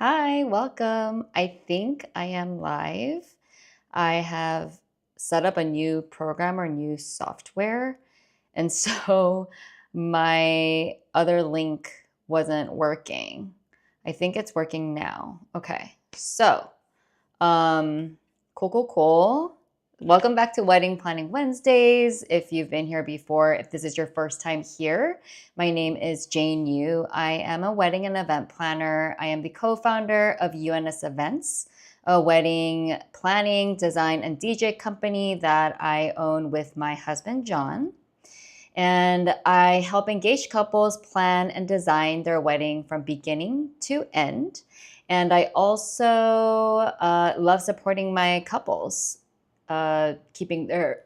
Hi, welcome. I think I am live. I have set up a new program or new software. And so my other link wasn't working. I think it's working now. Okay. So, cool. Welcome back to Wedding Planning Wednesdays. If you've been here before, if this is your first time here, my name is Jane Yu. I am a wedding and event planner. I am the co-founder of UNS Events, a wedding planning, design, and DJ company that I own with my husband, John. And I help engaged couples plan and design their wedding from beginning to end. And I also love supporting my couples, keeping their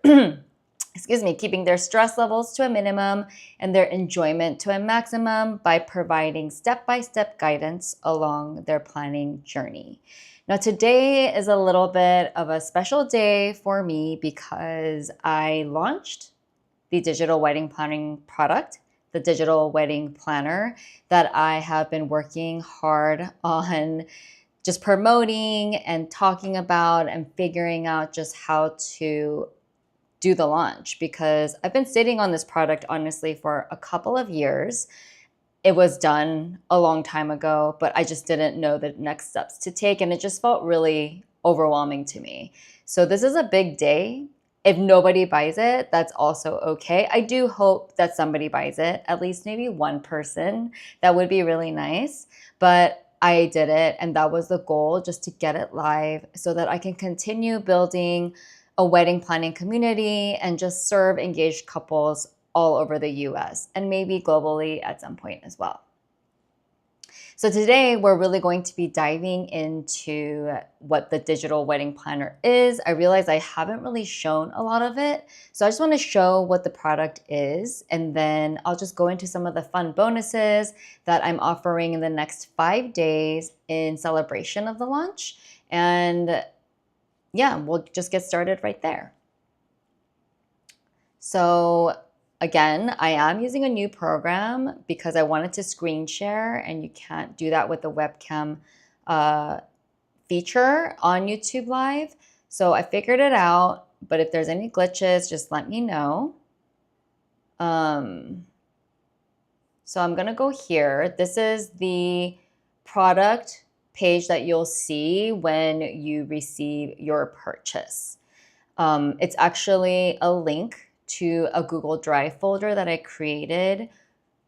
keeping their stress levels to a minimum and their enjoyment to a maximum by providing step-by-step guidance along their planning journey. Now, today is a little bit of a special day for me because I launched the digital wedding planning product, the digital wedding planner that I have been working hard on just promoting and talking about and figuring out just how to do the launch, because I've been sitting on this product honestly for a couple of years. It was done a long time ago, but I just didn't know the next steps to take, and it just felt really overwhelming to me. So this is a big day. If nobody buys it, that's also okay. I do hope that somebody buys it, at least maybe one person. That would be really nice. But I did it, and that was the goal, just to get it live so that I can continue building a wedding planning community and just serve engaged couples all over the US and maybe globally at some point as well. So today we're really going to be diving into what the digital wedding planner is. I realize I haven't really shown a lot of it. So I just want to show what the product is, and then I'll just go into some of the fun bonuses that I'm offering in the next 5 days in celebration of the launch. And yeah, we'll just get started right there. So again, I am using a new program because I wanted to screen share, and you can't do that with the webcam feature on YouTube Live. So I figured it out, but if there's any glitches, just let me know. So I'm gonna go here. This is the product page that you'll see when you receive your purchase. It's actually a link to a Google Drive folder that I created.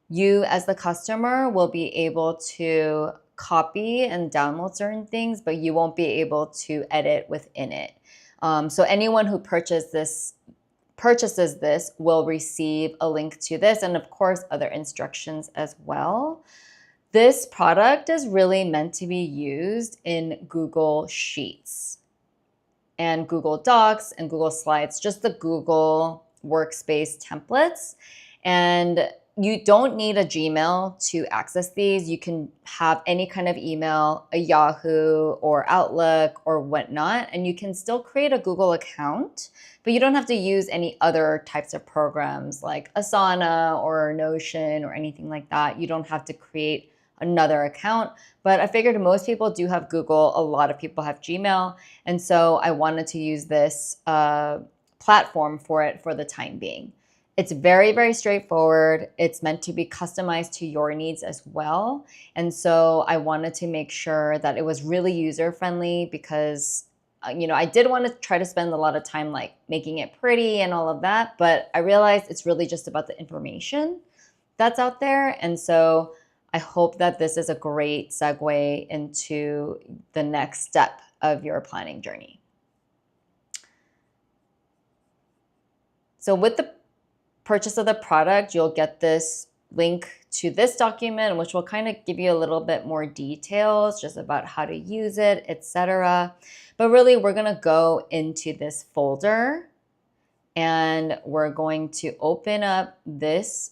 You as the customer will be able to copy and download certain things, but you won't be able to edit within it. So anyone who purchases this will receive a link to this, and of course other instructions as well. This product is really meant to be used in Google Sheets and Google Docs and Google Slides, just the Google Workspace templates. And you don't need a Gmail to access these. You can have any kind of email, a Yahoo or Outlook or whatnot, and you can still create a Google account, but you don't have to use any other types of programs like Asana or Notion or anything like that. You don't have to create another account. But I figured most people do have Google. A lot of people have Gmail. And so I wanted to use this platform for it for the time being. It's very, very straightforward. It's meant to be customized to your needs as well. And so I wanted to make sure that it was really user-friendly because I did want to try to spend a lot of time like making it pretty and all of that, but I realized it's really just about the information that's out there. And so I hope that this is a great segue into the next step of your planning journey. So with the purchase of the product, you'll get this link to this document, which will kind of give you a little bit more details just about how to use it, etc. But really, we're going to go into this folder, and we're going to open up this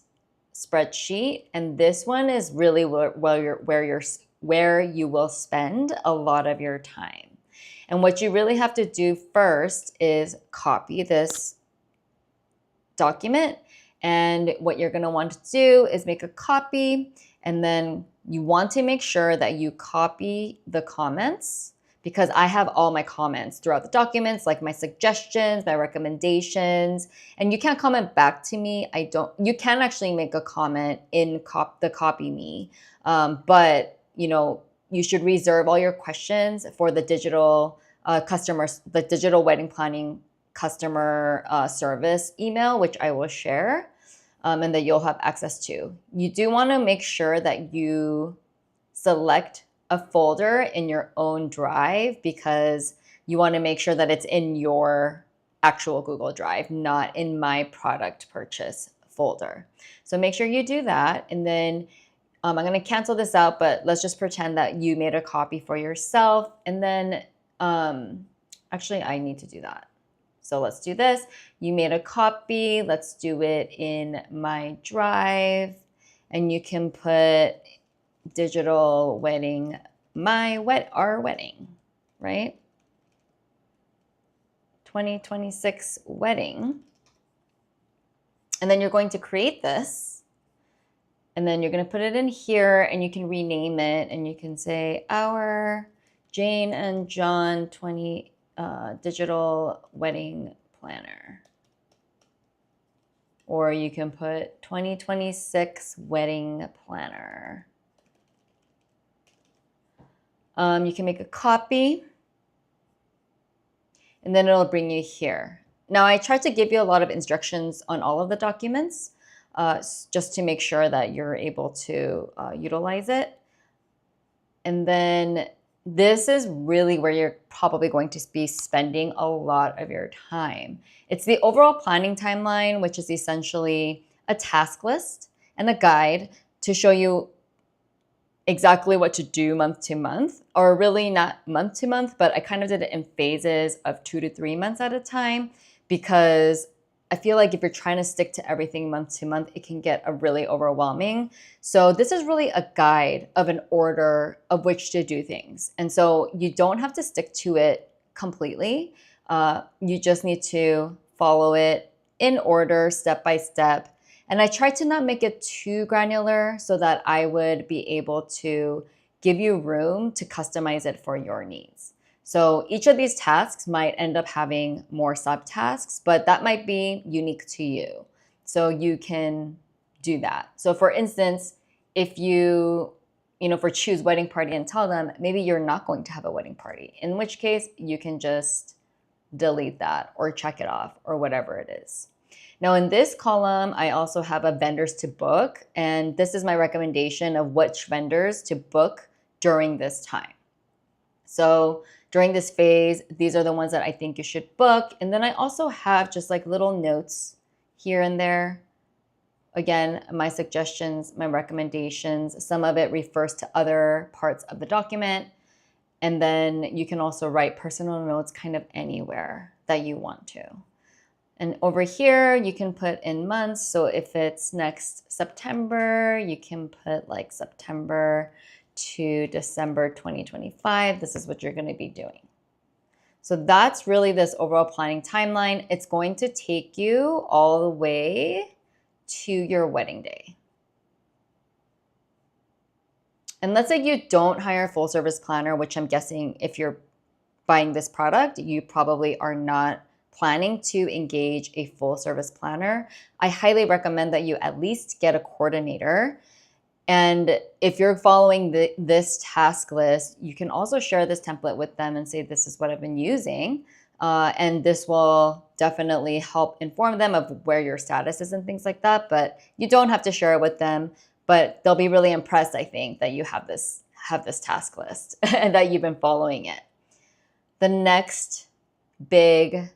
spreadsheet, and this one is really where you will spend a lot of your time. And what you really have to do first is copy this document And what you're going to want to do is make a copy, and then you want to make sure that you copy the comments, because I have all my comments throughout the documents, like my suggestions, my recommendations, and you can't comment back to me. You can actually make a comment in the copy me, but you should reserve all your questions for the digital the digital wedding planning customer service email, which I will share, and that you'll have access to. You do want to make sure that you select a folder in your own drive, because you want to make sure that it's in your actual Google Drive, not in my product purchase folder. So make sure you do that. And then I'm going to cancel this out, but let's just pretend that you made a copy for yourself. And then actually, I need to do that. So let's do this. You made a copy. Let's do it in my drive. And you can put digital wedding, our wedding, right? 2026 wedding. And then you're going to create this. And then you're going to put it in here, and you can rename it, and you can say our Jane and John digital wedding planner. Or you can put 2026 wedding planner. You can make a copy, and then it'll bring you here. Now, I tried to give you a lot of instructions on all of the documents, just to make sure that you're able to utilize it. And then this is really where you're probably going to be spending a lot of your time. It's the overall planning timeline, which is essentially a task list and a guide to show you exactly what to do month to month, or really not month to month, but I kind of did it in phases of 2 to 3 months at a time, because I feel like if you're trying to stick to everything month to month, it can get really overwhelming. So this is really a guide of an order of which to do things. And so you don't have to stick to it completely. You just need to follow it in order, step by step. And I tried to not make it too granular so that I would be able to give you room to customize it for your needs. So each of these tasks might end up having more subtasks, but that might be unique to you. So you can do that. So for instance, if you for choose wedding party and tell them, maybe you're not going to have a wedding party, in which case you can just delete that or check it off or whatever it is. Now in this column, I also have a vendors to book, and this is my recommendation of which vendors to book during this time. So during this phase, these are the ones that I think you should book. And then I also have just like little notes here and there. Again, my suggestions, my recommendations, some of it refers to other parts of the document. And then you can also write personal notes kind of anywhere that you want to. And over here, you can put in months. So if it's next September, you can put like September to December 2025. This is what you're going to be doing. So that's really this overall planning timeline. It's going to take you all the way to your wedding day. And let's say you don't hire a full service planner, which I'm guessing if you're buying this product, you probably are not planning to engage a full service planner. I highly recommend that you at least get a coordinator. And if you're following this task list, you can also share this template with them and say, this is what I've been using. And this will definitely help inform them of where your status is and things like that. But you don't have to share it with them, but they'll be really impressed, I think, that you have this task list and that you've been following it. The next big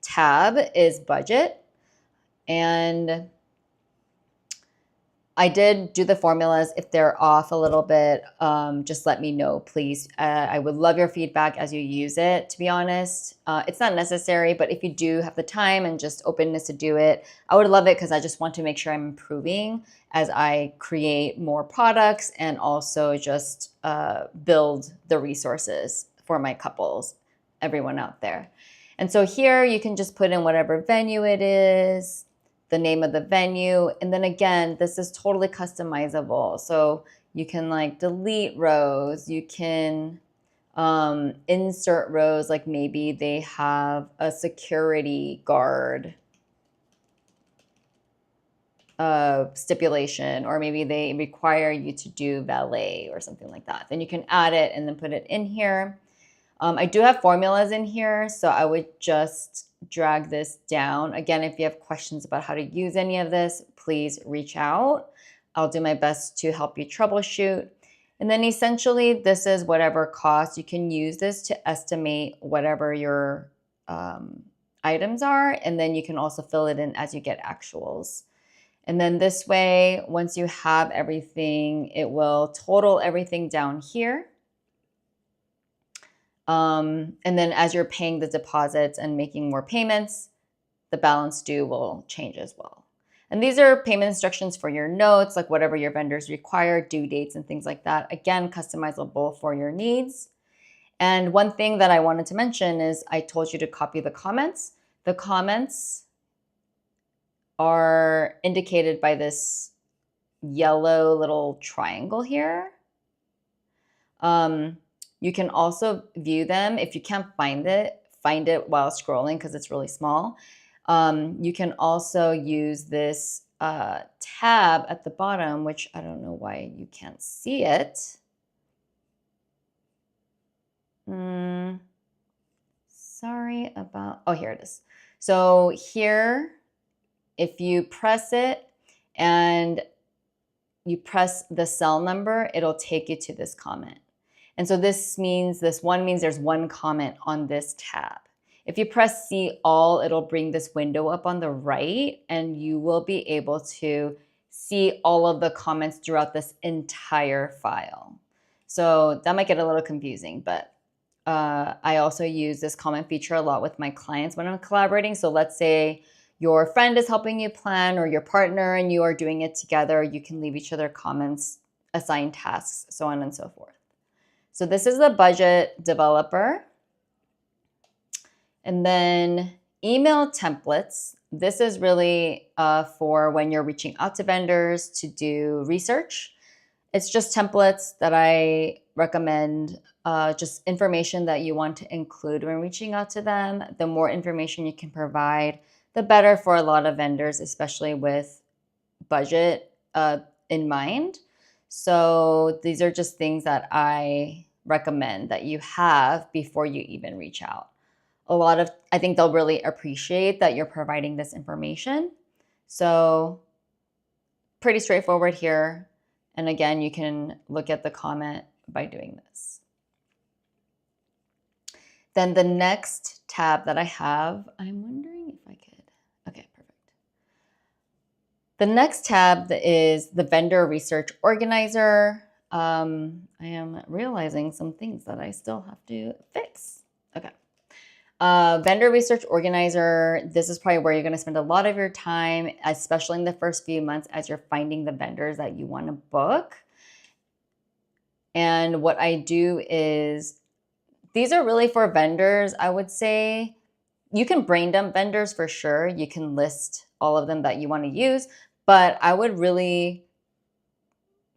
tab is budget. And I did do the formulas. If they're off a little bit, just let me know, please. I would love your feedback as you use it, to be honest. It's not necessary, but if you do have the time and just openness to do it, I would love it, because I just want to make sure I'm improving as I create more products and also just build the resources for my couples, everyone out there. And so here you can just put in whatever venue it is, the name of the venue. And then again, this is totally customizable. So you can like delete rows, you can insert rows, like maybe they have a security guard stipulation, or maybe they require you to do valet or something like that. Then you can add it and then put it in here. I do have formulas in here, so I would just drag this down. Again, if you have questions about how to use any of this, please reach out. I'll do my best to help you troubleshoot. And then essentially, this is whatever cost. You can use this to estimate whatever your items are, and then you can also fill it in as you get actuals. And then this way, once you have everything, it will total everything down here. And then as you're paying the deposits and making more payments, the balance due will change as well. And these are payment instructions for your notes, like whatever your vendors require, due dates and things like that. Again, customizable for your needs. And one thing that I wanted to mention is I told you to copy the comments. The comments are indicated by this yellow little triangle here. You can also view them. If you can't find it while scrolling because it's really small. You can also use this tab at the bottom, which I don't know why you can't see it. Sorry about, oh, here it is. So here, if you press it and you press the cell number, it'll take you to this comment. And so this one means there's one comment on this tab. If you press see all, it'll bring this window up on the right, and you will be able to see all of the comments throughout this entire file. So that might get a little confusing, but I also use this comment feature a lot with my clients when I'm collaborating. So let's say your friend is helping you plan, or your partner, and you are doing it together. You can leave each other comments, assign tasks, so on and so forth. So this is the budget developer. And then email templates. This is really for when you're reaching out to vendors to do research. It's just templates that I recommend, just information that you want to include when reaching out to them. The more information you can provide, the better for a lot of vendors, especially with budget in mind. So these are just things that I recommend that you have before you even reach out. I think they'll really appreciate that you're providing this information. So pretty straightforward here. And again, you can look at the comment by doing this. Then the next tab that I have, I'm wondering if I could, okay, perfect. The next tab is the vendor research organizer. I am realizing some things that I still have to fix. Okay. Vendor research organizer. This is probably where you're going to spend a lot of your time, especially in the first few months as you're finding the vendors that you want to book. And what I do is, these are really for vendors. I would say you can brain dump vendors for sure. You can list all of them that you want to use, but I would really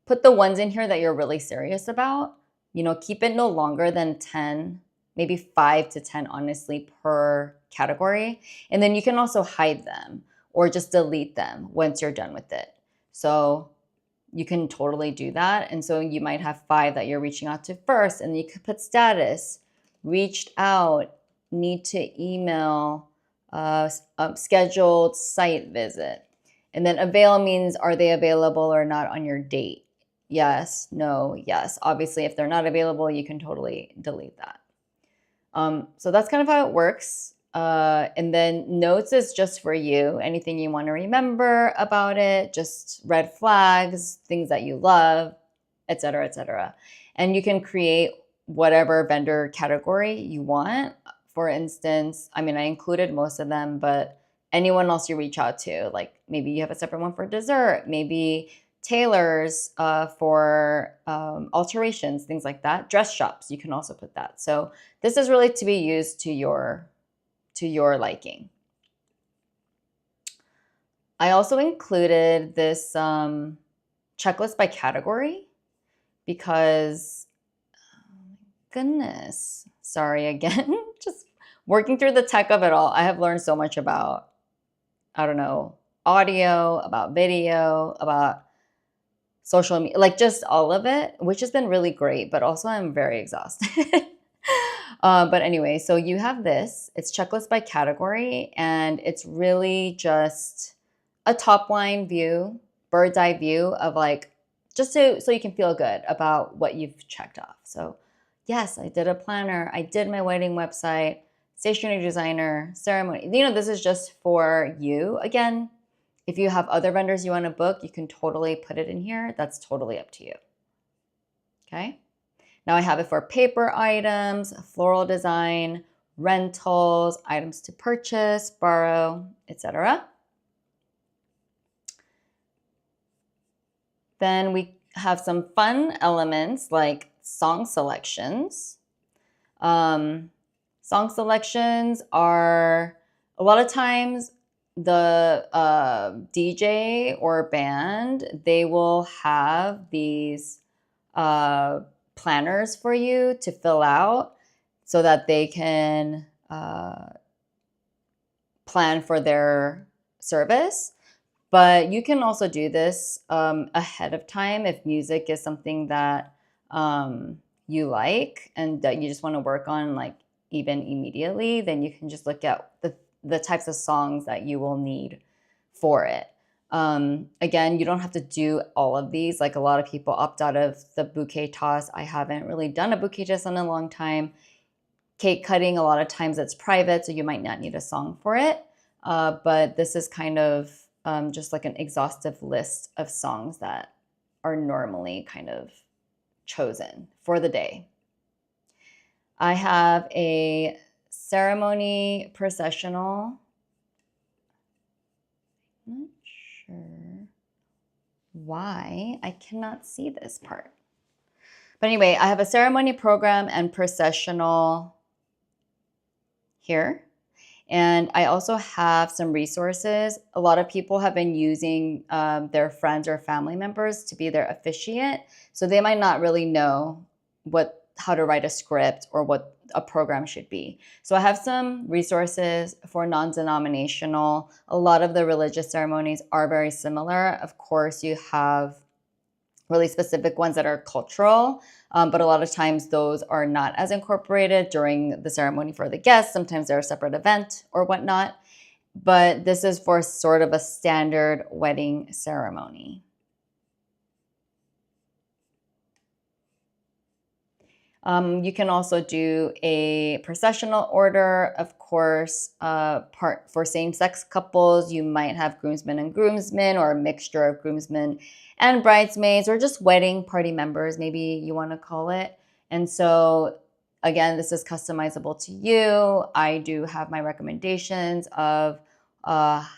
put the ones in here that you're really serious about. You know, keep it no longer than 10, maybe 5 to 10, honestly, per category. And then you can also hide them or just delete them once you're done with it. So you can totally do that. And so you might have 5 that you're reaching out to first, and you could put status, reached out, need to email, scheduled site visit. And then avail means, are they available or not on your date? Yes, no, yes. Obviously, if they're not available, you can totally delete that. So that's kind of how it works. And then notes is just for you. Anything you want to remember about it, just red flags, things that you love, et cetera, et cetera. And you can create whatever vendor category you want. For instance, I mean, I included most of them, but anyone else you reach out to, like maybe you have a separate one for dessert, maybe tailors for alterations, things like that. Dress shops, you can also put that. So this is really to be used to your liking. I also included this checklist by category because, goodness, sorry again, just working through the tech of it all. I have learned so much about, I don't know, audio, about video, about social media, like just all of it, which has been really great, but also I'm very exhausted. But anyway, so you have this, it's checklist by category, and it's really just a top line view, bird's eye view of like, just so you can feel good about what you've checked off. So yes, I did a planner, I did my wedding website, stationery designer, ceremony. This is just for you. Again, if you have other vendors you want to book, you can totally put it in here. That's totally up to you. Okay. Now I have it for paper items, floral design, rentals, items to purchase, borrow, etc. Then we have some fun elements like song selections. Song selections are a lot of times the DJ or band, they will have these planners for you to fill out so that they can plan for their service. But you can also do this ahead of time if music is something that you like and that you just want to work on like even immediately, then you can just look at the types of songs that you will need for it. Again, you don't have to do all of these. Like a lot of people opt out of the bouquet toss. I haven't really done a bouquet toss in a long time. Cake cutting, a lot of times it's private, so you might not need a song for it. But this is kind of just like an exhaustive list of songs that are normally kind of chosen for the day. I have a ceremony processional. I'm not sure why I cannot see this part. But anyway, I have a ceremony program and processional here. And I also have some resources. A lot of people have been using their friends or family members to be their officiant. So they might not really know how to write a script or what a program should be. So I have some resources for non-denominational. A lot of the religious ceremonies are very similar. Of course, you have really specific ones that are cultural, but a lot of times those are not as incorporated during the ceremony for the guests. Sometimes they're a separate event or whatnot, but this is for sort of a standard wedding ceremony. You can also do a processional order. Of course, part for same-sex couples, you might have groomsmen and groomsmen or a mixture of groomsmen and bridesmaids or just wedding party members, maybe you want to call it. And so again, this is customizable to you. I do have my recommendations of not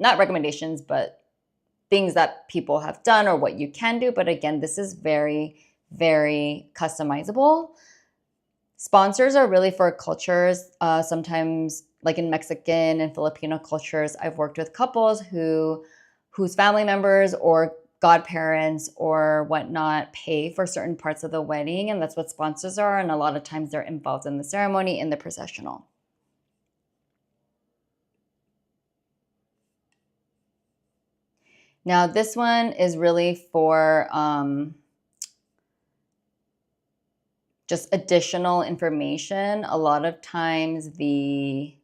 recommendations, but things that people have done or what you can do. But again, this is very, very customizable. Sponsors are really for cultures. Sometimes, like in Mexican and Filipino cultures, I've worked with couples whose family members or godparents or whatnot pay for certain parts of the wedding, and that's what sponsors are. And a lot of times they're involved in the ceremony, in the processional. Now, this one is really for just additional information. A lot of times the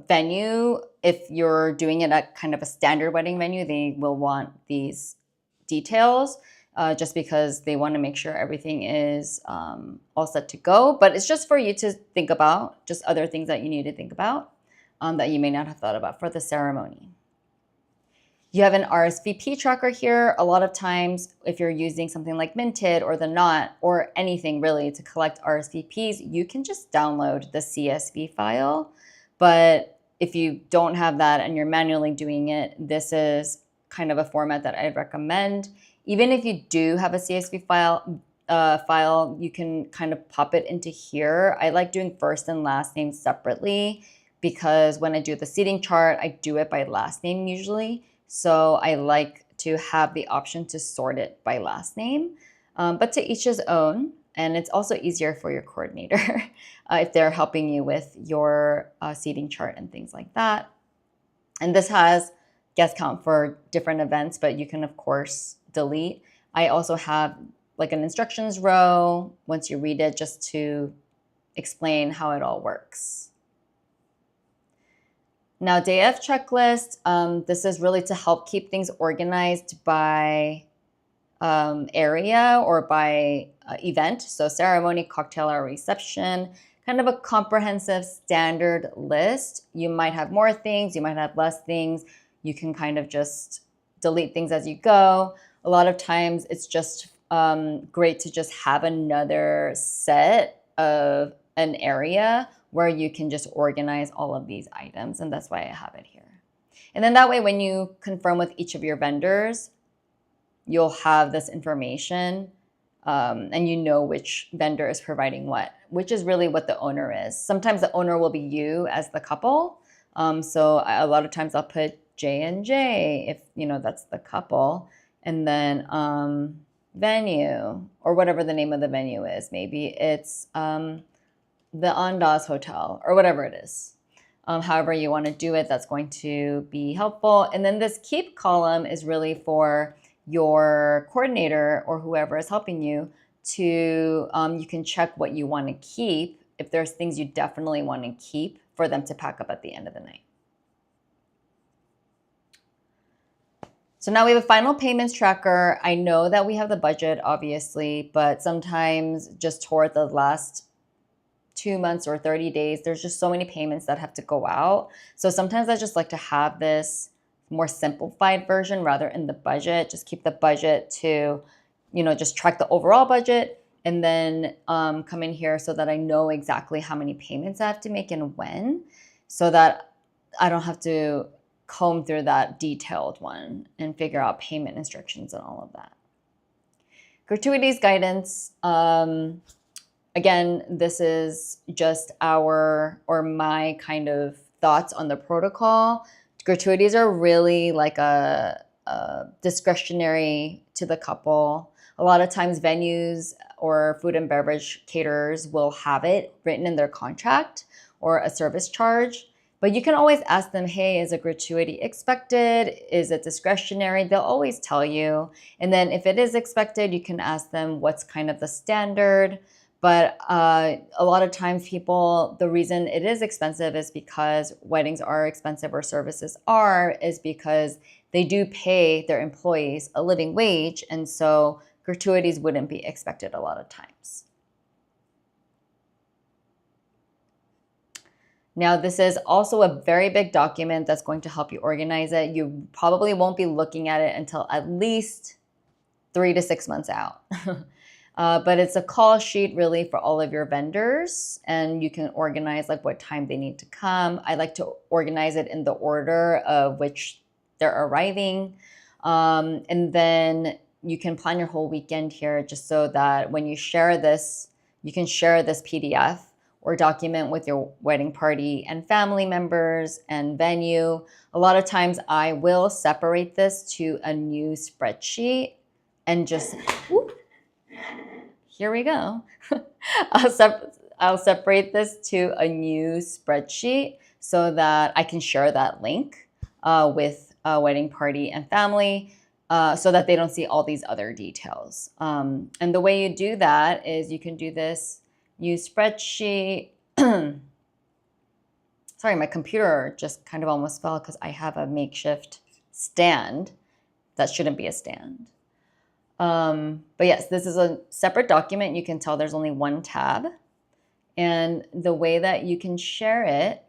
venue, if you're doing it at kind of a standard wedding venue, they will want these details just because they want to make sure everything is all set to go. But it's just for you to think about, just other things that you need to think about that you may not have thought about for the ceremony. You have an RSVP tracker here. A lot of times, if you're using something like Minted or the Knot or anything really to collect RSVPs, you can just download the CSV file. But if you don't have that and you're manually doing it, this is kind of a format that I'd recommend. Even if you do have a CSV file, you can kind of pop it into here. I like doing first and last names separately because when I do the seating chart, I do it by last name usually. So I like to have the option to sort it by last name, but to each his own. And it's also easier for your coordinator if they're helping you with your seating chart and things like that. And this has guest count for different events, but you can, of course, delete. I also have like an instructions row once you read it, just to explain how it all works. Now, day of checklist, this is really to help keep things organized by area or by event. So ceremony, cocktail, or reception, kind of a comprehensive standard list. You might have more things, you might have less things. You can kind of just delete things as you go. A lot of times it's just great to just have another set of an area where you can just organize all of these items. And that's why I have it here. And then that way, when you confirm with each of your vendors, you'll have this information and you know which vendor is providing what, which is really what the owner is. Sometimes the owner will be you as the couple. So a lot of times I'll put J&J if, that's the couple. And then venue, or whatever the name of the venue is. Maybe it's the Andaz Hotel, or whatever it is. However you want to do it, that's going to be helpful. And then this keep column is really for your coordinator or whoever is helping you to, you can check what you want to keep. If there's things you definitely want to keep for them to pack up at the end of the night. So now we have a final payments tracker. I know that we have the budget, obviously, but sometimes just toward the last 2 months or 30 days, there's just so many payments that have to go out. So sometimes I just like to have this more simplified version rather in the budget. Just keep the budget to, just track the overall budget, and then come in here so that I know exactly how many payments I have to make and when, so that I don't have to comb through that detailed one and figure out payment instructions and all of that. Gratuities guidance. Again, this is just my kind of thoughts on the protocol. Gratuities are really like a discretionary to the couple. A lot of times venues or food and beverage caterers will have it written in their contract or a service charge. But you can always ask them, hey, is a gratuity expected? Is it discretionary? They'll always tell you. And then if it is expected, you can ask them what's kind of the standard. But a lot of times the reason it is expensive is because weddings are expensive, or services is because they do pay their employees a living wage. And so gratuities wouldn't be expected a lot of times. Now, this is also a very big document that's going to help you organize it. You probably won't be looking at it until at least 3 to 6 months out. But it's a call sheet really for all of your vendors, and you can organize like what time they need to come. I like to organize it in the order of which they're arriving. And then you can plan your whole weekend here, just so that when you share this, you can share this PDF or document with your wedding party and family members and venue. A lot of times I will separate this to a new spreadsheet and just, whoop, here we go. I'll separate this to a new spreadsheet so that I can share that link with a wedding party and family so that they don't see all these other details. And the way you do that is you can do this new spreadsheet. Sorry, my computer just kind of almost fell because I have a makeshift stand that shouldn't be a stand. But yes, this is a separate document. You can tell there's only one tab. And the way that you can share it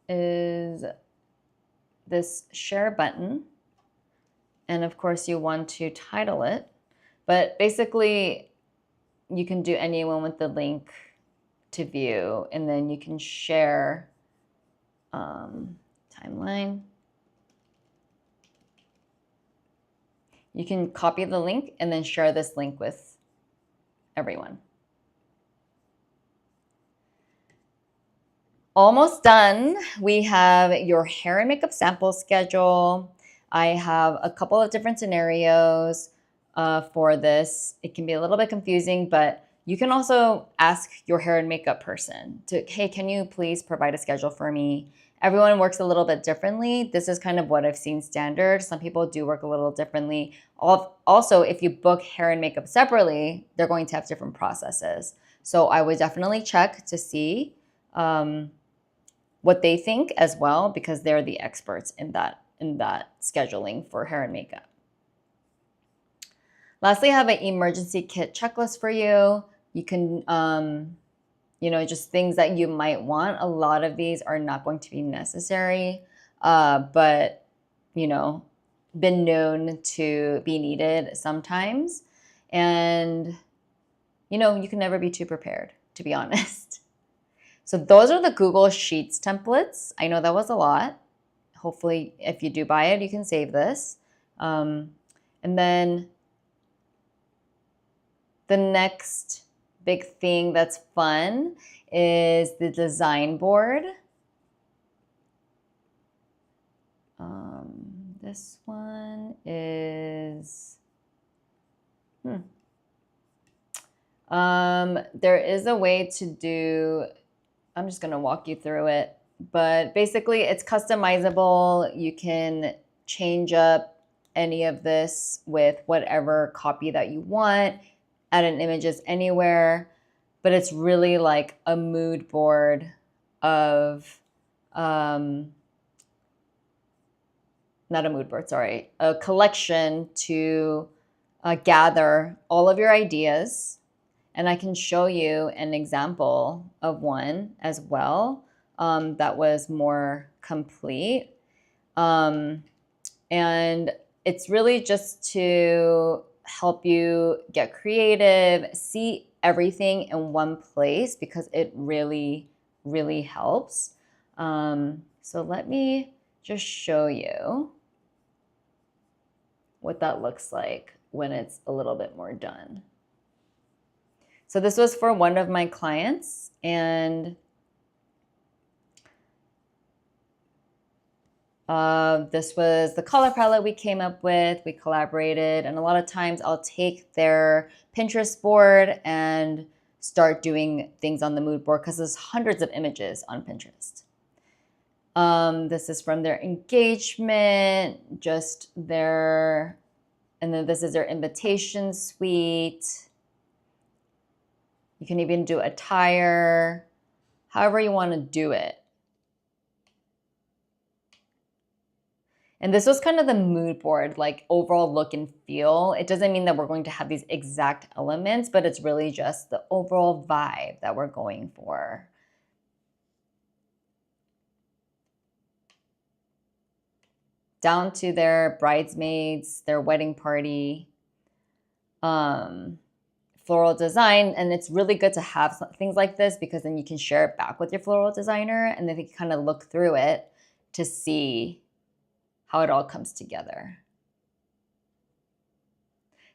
is this share button. And of course you want to title it, but basically you can do anyone with the link to view, and then you can share timeline. You can copy the link and then share this link with everyone. Almost done. We have your hair and makeup sample schedule. I have a couple of different scenarios for this. It can be a little bit confusing, but you can also ask your hair and makeup person to, hey, can you please provide a schedule for me? Everyone works a little bit differently. This is kind of what I've seen standard. Some people do work a little differently. Also, if you book hair and makeup separately, they're going to have different processes. So I would definitely check to see what they think as well, because they're the experts in that scheduling for hair and makeup. Lastly, I have an emergency kit checklist for you. You can, just things that you might want. A lot of these are not going to be necessary, but, been known to be needed sometimes. And, you can never be too prepared, to be honest. So those are the Google Sheets templates. I know that was a lot. Hopefully, if you do buy it, you can save this. And then the next big thing that's fun is the design board. This one is, there is a way to do, I'm just going to walk you through it, but basically it's customizable. You can change up any of this with whatever copy that you want, add in images anywhere, but it's really like a mood board of, not a mood board, sorry, a collection to gather all of your ideas. And I can show you an example of one as well that was more complete. And it's really just to help you get creative, see everything in one place, because it really, really helps. So let me just show you what that looks like when it's a little bit more done. So this was for one of my clients, and this was the color palette we came up with. We collaborated, and a lot of times I'll take their Pinterest board and start doing things on the mood board because there's hundreds of images on Pinterest. This is from their engagement, and then this is their invitation suite. You can even do attire, however you want to do it. And this was kind of the mood board, like overall look and feel. It doesn't mean that we're going to have these exact elements, but it's really just the overall vibe that we're going for. Down to their bridesmaids, their wedding party, floral design. And it's really good to have things like this because then you can share it back with your floral designer and then they can kind of look through it to see how it all comes together.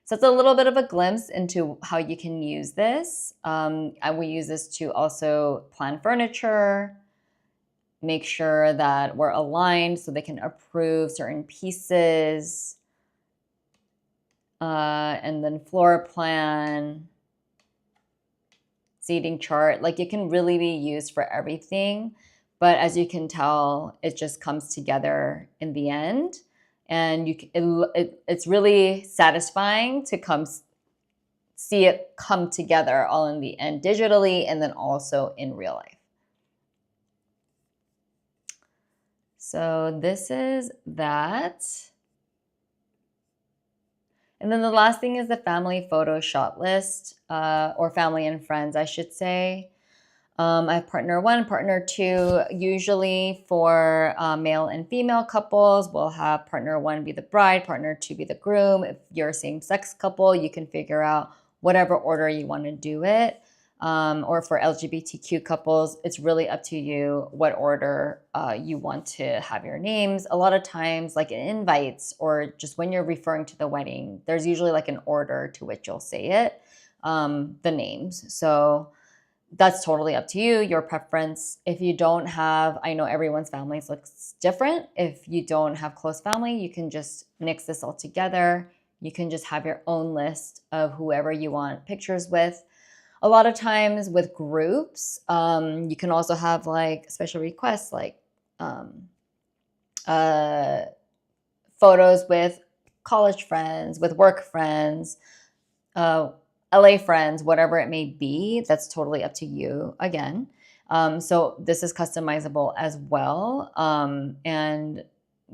So it's a little bit of a glimpse into how you can use this. I will use this to also plan furniture, make sure that we're aligned so they can approve certain pieces, and then floor plan, seating chart. Like it can really be used for everything. But as you can tell, it just comes together in the end. And it's really satisfying to see it come together all in the end digitally and then also in real life. So this is that. And then the last thing is the family photo shot list, or family and friends, I should say. I have partner 1, partner 2. Usually for male and female couples, we'll have partner 1 be the bride, partner 2 be the groom. If you're a same-sex couple, you can figure out whatever order you want to do it. Or for LGBTQ couples, it's really up to you what order you want to have your names. A lot of times, like in invites or just when you're referring to the wedding, there's usually like an order to which you'll say it, the names. So That's totally up to you, your preference. If you don't have, I know everyone's families looks different. If you don't have close family, you can just mix this all together. You can just have your own list of whoever you want pictures with. A lot of times with groups, you can also have like special requests, like uh, photos with college friends, with work friends, uh, LA friends, whatever it may be. That's totally up to you again. So this is customizable as well. And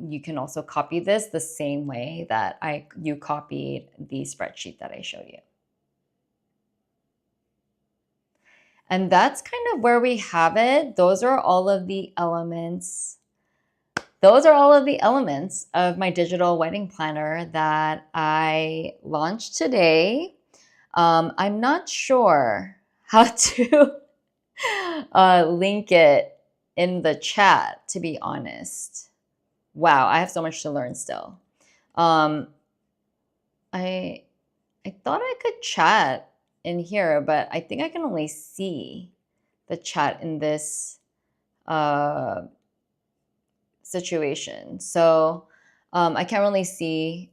you can also copy this the same way that you copied the spreadsheet that I showed you. And that's kind of where we have it. Those are all of the elements. Those are all of the elements of my digital wedding planner that I launched today. I'm not sure how to link it in the chat, to be honest. Wow, I have so much to learn still. I thought I could chat in here, but I think I can only see the chat in this situation. So I can't really see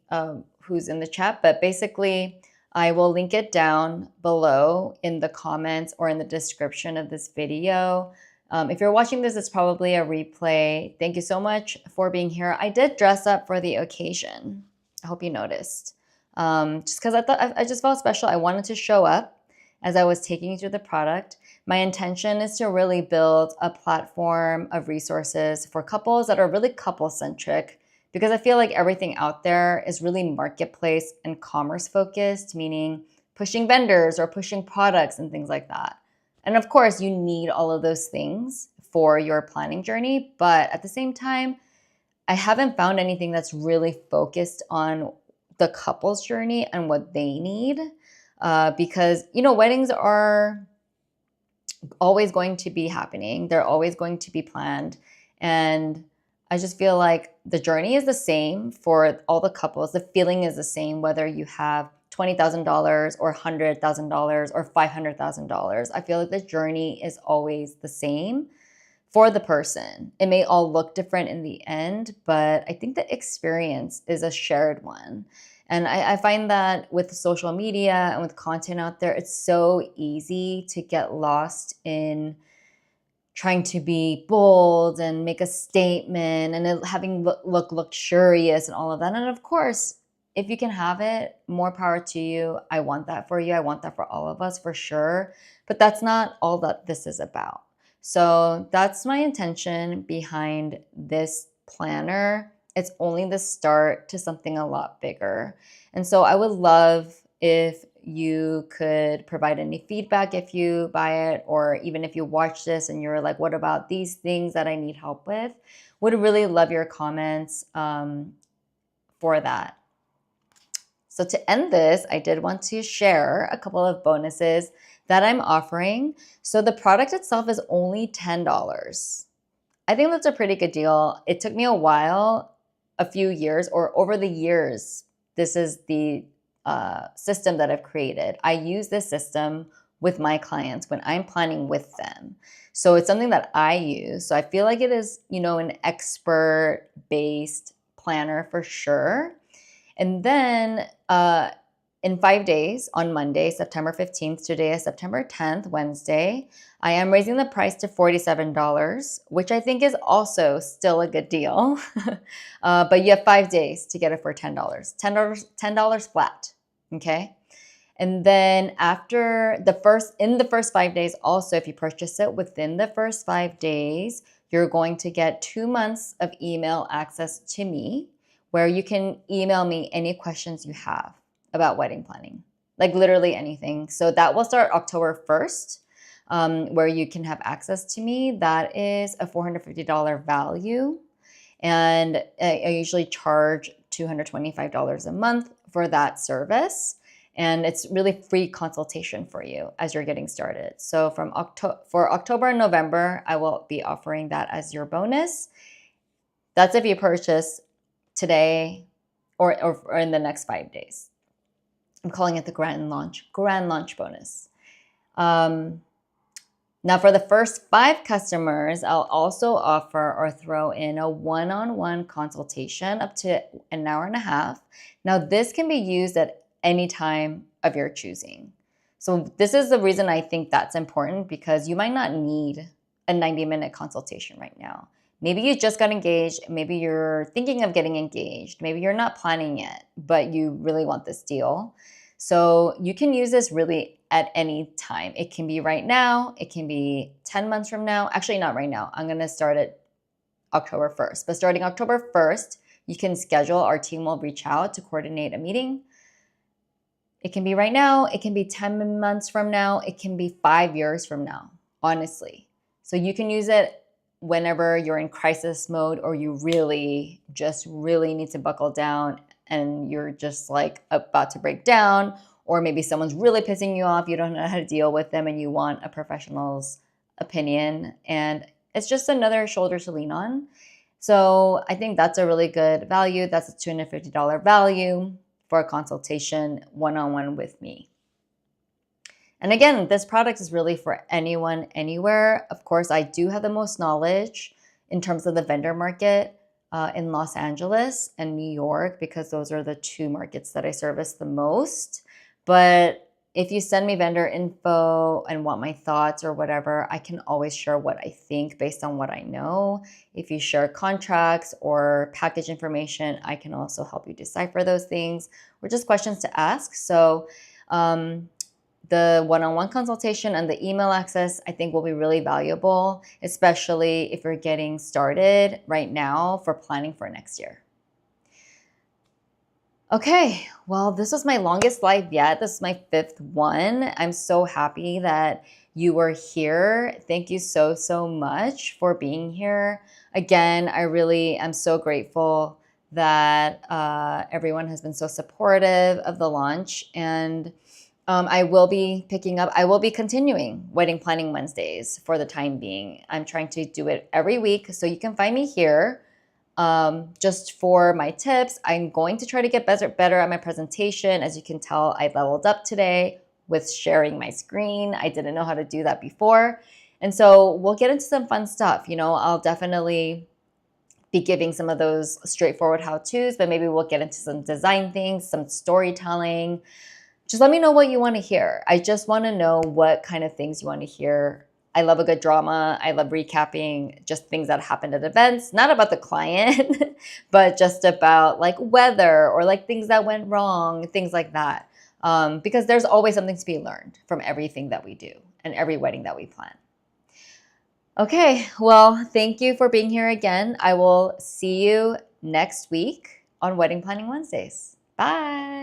who's in the chat, but basically I will link it down below in the comments or in the description of this video. If you're watching this, it's probably a replay. Thank you so much for being here. I did dress up for the occasion. I hope you noticed. Just because I thought I just felt special. I wanted to show up as I was taking you through the product. My intention is to really build a platform of resources for couples that are really couple-centric, because I feel like everything out there is really marketplace and commerce focused, meaning pushing vendors or pushing products and things like that. And of course, you need all of those things for your planning journey. But at the same time, I haven't found anything that's really focused on the couple's journey and what they need. Because, weddings are always going to be happening. They're always going to be planned. And I just feel like the journey is the same for all the couples. The feeling is the same, whether you have $20,000 or $100,000 or $500,000. I feel like the journey is always the same for the person. It may all look different in the end, but I think the experience is a shared one. And I find that with social media and with content out there, it's so easy to get lost in trying to be bold and make a statement and having look luxurious and all of that. And of course, if you can have it, more power to you. I want that for you. I want that for all of us for sure. But that's not all that this is about. So that's my intention behind this planner. It's only the start to something a lot bigger. And so I would love if you could provide any feedback if you buy it, or even if you watch this and you're like, what about these things that I need help with? Would really love your comments for that. So to end this, I did want to share a couple of bonuses that I'm offering. So the product itself is only $10. I think that's a pretty good deal. It took me a while, a few years, or over the years. This is the system that I've created. I use this system with my clients when I'm planning with them. So it's something that I use. So I feel like it is, an expert-based planner for sure. And then in 5 days, on Monday, September 15th, today is September 10th, Wednesday, I am raising the price to $47, which I think is also still a good deal. But you have 5 days to get it for $10. $10 flat, okay? And then in the first 5 days also, if you purchase it within the first 5 days, you're going to get 2 months of email access to me, where you can email me any questions you have about wedding planning, like literally anything. So that will start October 1st, where you can have access to me. That is a $450 value. And I usually charge $225 a month for that service. And it's really free consultation for you as you're getting started. So for October and November, I will be offering that as your bonus. That's if you purchase today or in the next 5 days. I'm calling it the grand launch bonus. Now, for the first 5 customers, I'll also offer or throw in a one-on-one consultation up to an hour and a half. Now, this can be used at any time of your choosing. So this is the reason I think that's important, because you might not need a 90-minute consultation right now. Maybe you just got engaged. Maybe you're thinking of getting engaged. Maybe you're not planning yet, but you really want this deal. So you can use this really at any time. It can be right now. It can be 10 months from now. Actually, not right now. I'm going to start it October 1st. But starting October 1st, you can schedule. Our team will reach out to coordinate a meeting. It can be right now. It can be 10 months from now. It can be 5 years from now, honestly. So you can use it whenever you're in crisis mode, or you really need to buckle down and you're just like about to break down, or maybe someone's really pissing you off. You don't know how to deal with them and you want a professional's opinion, and it's just another shoulder to lean on. So I think that's a really good value. That's a $250 value for a consultation one-on-one with me. And again, this product is really for anyone, anywhere. Of course, I do have the most knowledge in terms of the vendor market in Los Angeles and New York, because those are the 2 markets that I service the most. But if you send me vendor info and want my thoughts or whatever, I can always share what I think based on what I know. If you share contracts or package information, I can also help you decipher those things, or just questions to ask. So the one-on-one consultation and the email access, I think, will be really valuable, especially if you're getting started right now for planning for next year. Okay, well, this was my longest live yet. This is my 5th one. I'm so happy that you were here. Thank you so, so much for being here. Again, I really am so grateful that everyone has been so supportive of the launch. And I will be continuing Wedding Planning Wednesdays for the time being. I'm trying to do it every week, so you can find me here just for my tips. I'm going to try to get better at my presentation. As you can tell, I leveled up today with sharing my screen. I didn't know how to do that before. And so we'll get into some fun stuff. I'll definitely be giving some of those straightforward how-tos, but maybe we'll get into some design things, some storytelling. Just let me know what you want to hear. I just want to know what kind of things you want to hear. I love a good drama. I love recapping just things that happened at events, not about the client, but just about like weather or like things that went wrong, things like that. Because there's always something to be learned from everything that we do and every wedding that we plan. Okay, well, thank you for being here again. I will see you next week on Wedding Planning Wednesdays. Bye.